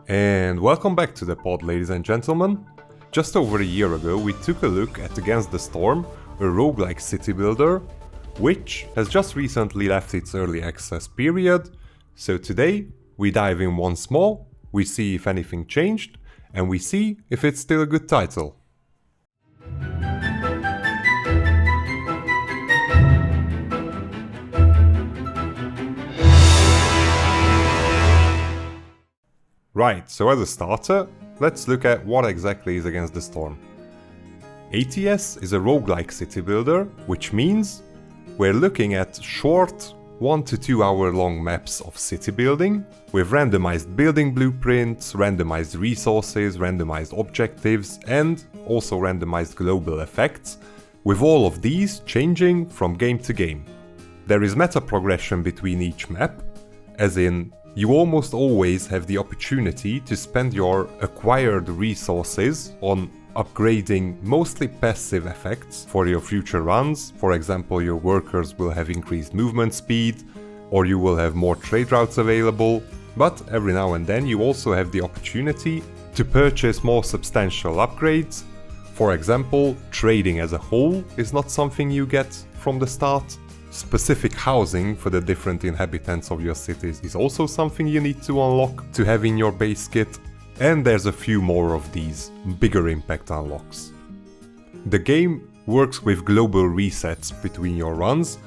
And welcome back to the pod, ladies and gentlemen. Just over a year ago, we took a look at Against the Storm, a roguelike city builder, which has just recently left its early access period. So today, we dive in once more, we see if anything changed, and we see if it's still a good title. Right, so as a starter, let's look at what exactly is Against the Storm. ATS is a roguelike city builder, which means we're looking at short 1 to 2 hour long maps of city building, with randomized building blueprints, randomized resources, randomized objectives, and also randomized global effects, with all of these changing from game to game. There is meta progression between each map, as in you almost always have the opportunity to spend your acquired resources on upgrading mostly passive effects for your future runs. For example, your workers will have increased movement speed, or you will have more trade routes available, but every now and then you also have the opportunity to purchase more substantial upgrades. For example, trading as a whole is not something you get from the start. Specific housing for the different inhabitants of your cities is also something you need to unlock to have in your base kit, and there's a few more of these bigger impact unlocks. The game works with global resets between your runs,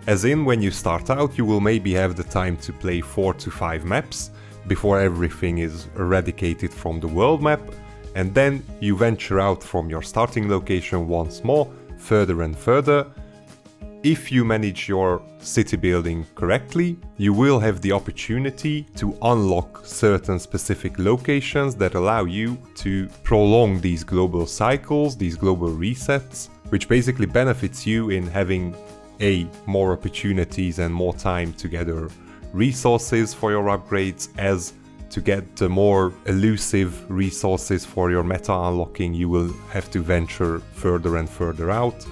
as in when you start out you will maybe have the time to play 4 to 5 maps before everything is eradicated from the world map, and then you venture out from your starting location once more, further and further. If you manage your city building correctly, you will have the opportunity to unlock certain specific locations that allow you to prolong these global cycles, these global resets, which basically benefits you in having more opportunities and more time to gather resources for your upgrades, as to get the more elusive resources for your meta unlocking you will have to venture further and further out.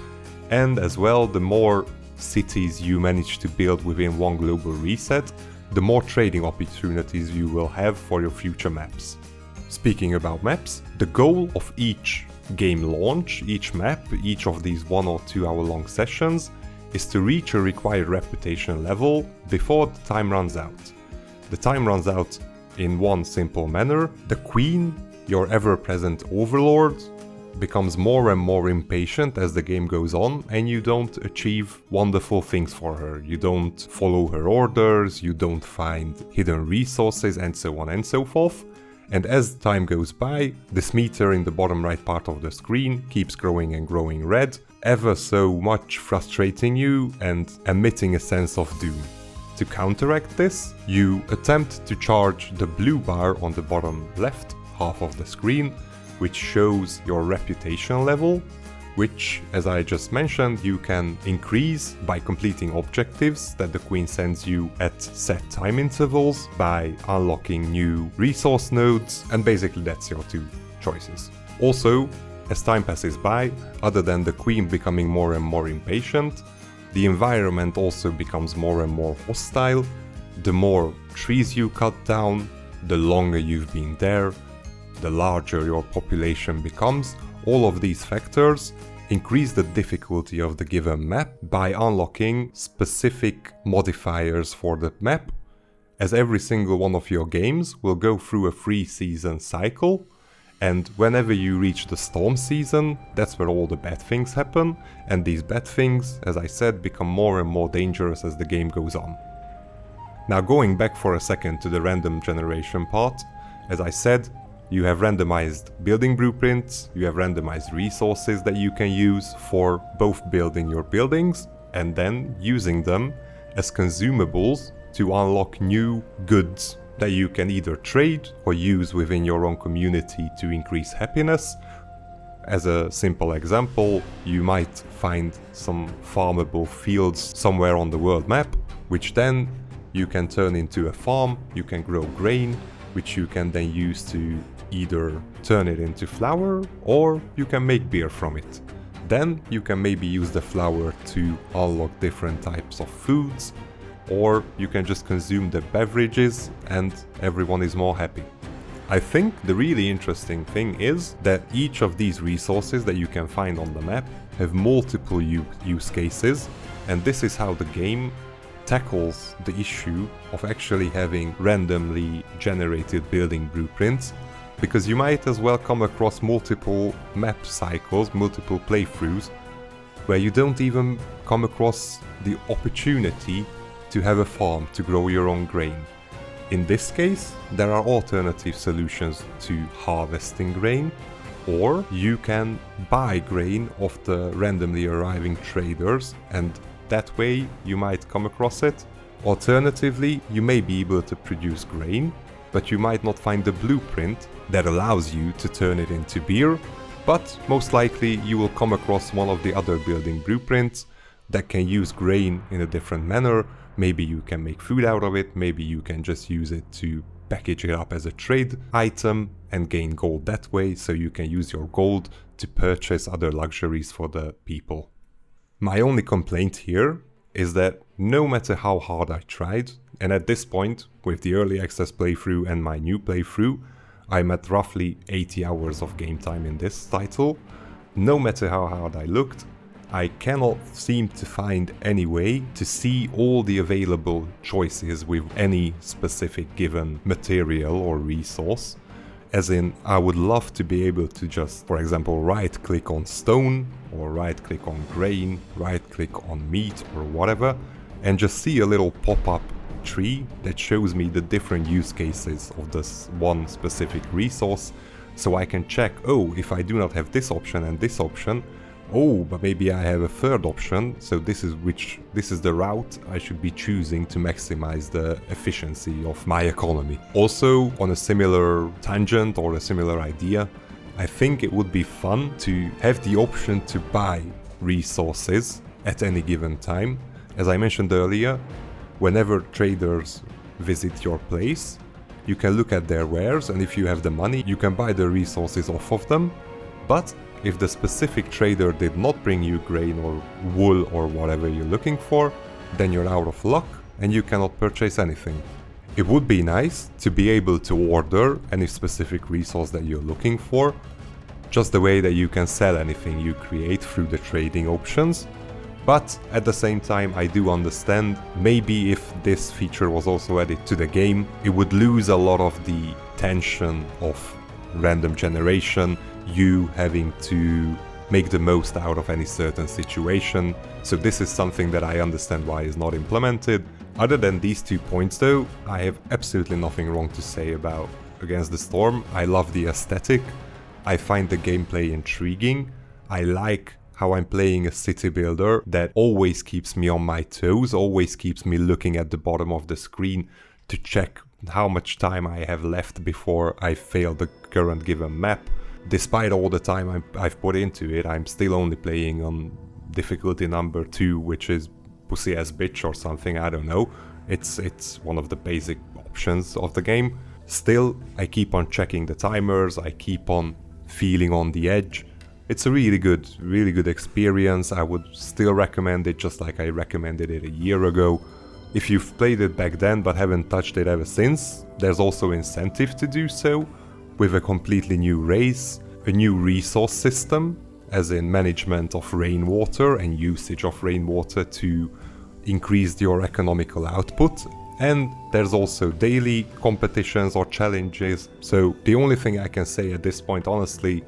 And as well, the more cities you manage to build within one global reset, the more trading opportunities you will have for your future maps. Speaking about maps, the goal of each game launch, each map, each of these 1 or 2 hour long sessions is to reach a required reputation level before the time runs out. The time runs out in one simple manner. The Queen, your ever-present overlord, becomes more and more impatient as the game goes on, and you don't achieve wonderful things for her. You don't follow her orders, you don't find hidden resources, and so on and so forth. And as time goes by, this meter in the bottom right part of the screen keeps growing and growing red, ever so much frustrating you and emitting a sense of doom. To counteract this, you attempt to charge the blue bar on the bottom left half of the screen, which shows your reputation level, which, as I just mentioned, you can increase by completing objectives that the Queen sends you at set time intervals, by unlocking new resource nodes, and basically that's your 2 choices. Also, as time passes by, other than the Queen becoming more and more impatient, the environment also becomes more and more hostile. The more trees you cut down, the longer you've been there, the larger your population becomes. All of these factors increase the difficulty of the given map by unlocking specific modifiers for the map, as every single one of your games will go through a 3-season cycle, and whenever you reach the storm season, that's where all the bad things happen, and these bad things, as I said, become more and more dangerous as the game goes on. Now, going back for a second to the random generation part, as I said, you have randomized building blueprints, you have randomized resources that you can use for both building your buildings and then using them as consumables to unlock new goods that you can either trade or use within your own community to increase happiness. As a simple example, you might find some farmable fields somewhere on the world map, which then you can turn into a farm, you can grow grain, which you can then use to either turn it into flour or you can make beer from it. Then you can maybe use the flour to unlock different types of foods, or you can just consume the beverages and everyone is more happy. I think the really interesting thing is that each of these resources that you can find on the map have multiple use cases, and this is how the game tackles the issue of actually having randomly generated building blueprints, because you might as well come across multiple map cycles, multiple playthroughs, where you don't even come across the opportunity to have a farm to grow your own grain. In this case, there are alternative solutions to harvesting grain, or you can buy grain off the randomly arriving traders, and that way you might come across it. Alternatively, you may be able to produce grain, but you might not find the blueprint that allows you to turn it into beer, but most likely you will come across one of the other building blueprints that can use grain in a different manner. Maybe you can make food out of it, maybe you can just use it to package it up as a trade item and gain gold that way, so you can use your gold to purchase other luxuries for the people. My only complaint here is that no matter how hard I tried, and at this point, with the early access playthrough and my new playthrough, I'm at roughly 80 hours of game time in this title. No matter how hard I looked, I cannot seem to find any way to see all the available choices with any specific given material or resource. As in, I would love to be able to just, for example, right-click on stone, or right-click on grain, right-click on meat, or whatever, and just see a little pop-up tree that shows me the different use cases of this one specific resource, so I can check, oh, if I do not have this option and this option, oh, but maybe I have a third option, so this is the route I should be choosing to maximize the efficiency of my economy. Also, on a similar tangent or a similar idea, I think it would be fun to have the option to buy resources at any given time. As I mentioned earlier, whenever traders visit your place, you can look at their wares, and if you have the money, you can buy the resources off of them. But if the specific trader did not bring you grain or wool or whatever you're looking for, then you're out of luck and you cannot purchase anything. It would be nice to be able to order any specific resource that you're looking for, just the way that you can sell anything you create through the trading options. But at the same time, I do understand, maybe if this feature was also added to the game, it would lose a lot of the tension of random generation, you having to make the most out of any certain situation. So this is something that I understand why is not implemented. Other than these 2 points though, I have absolutely nothing wrong to say about Against the Storm. I love the aesthetic, I find the gameplay intriguing, I like how I'm playing a city builder that always keeps me on my toes, always keeps me looking at the bottom of the screen to check how much time I have left before I fail the current given map. Despite all the time I've put into it, I'm still only playing on difficulty number 2, which is pussy ass bitch or something, I don't know. It's one of the basic options of the game. Still, I keep on checking the timers, I keep on feeling on the edge. It's a really good experience. I would still recommend it, just like I recommended it a year ago. If you've played it back then but haven't touched it ever since, there's also incentive to do so, with a completely new race, a new resource system, as in management of rainwater and usage of rainwater to increase your economical output. And there's also daily competitions or challenges. So the only thing I can say at this point, honestly,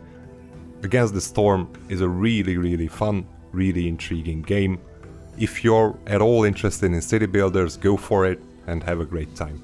Against the Storm is a really fun, really intriguing game. If you're at all interested in city builders, go for it and have a great time.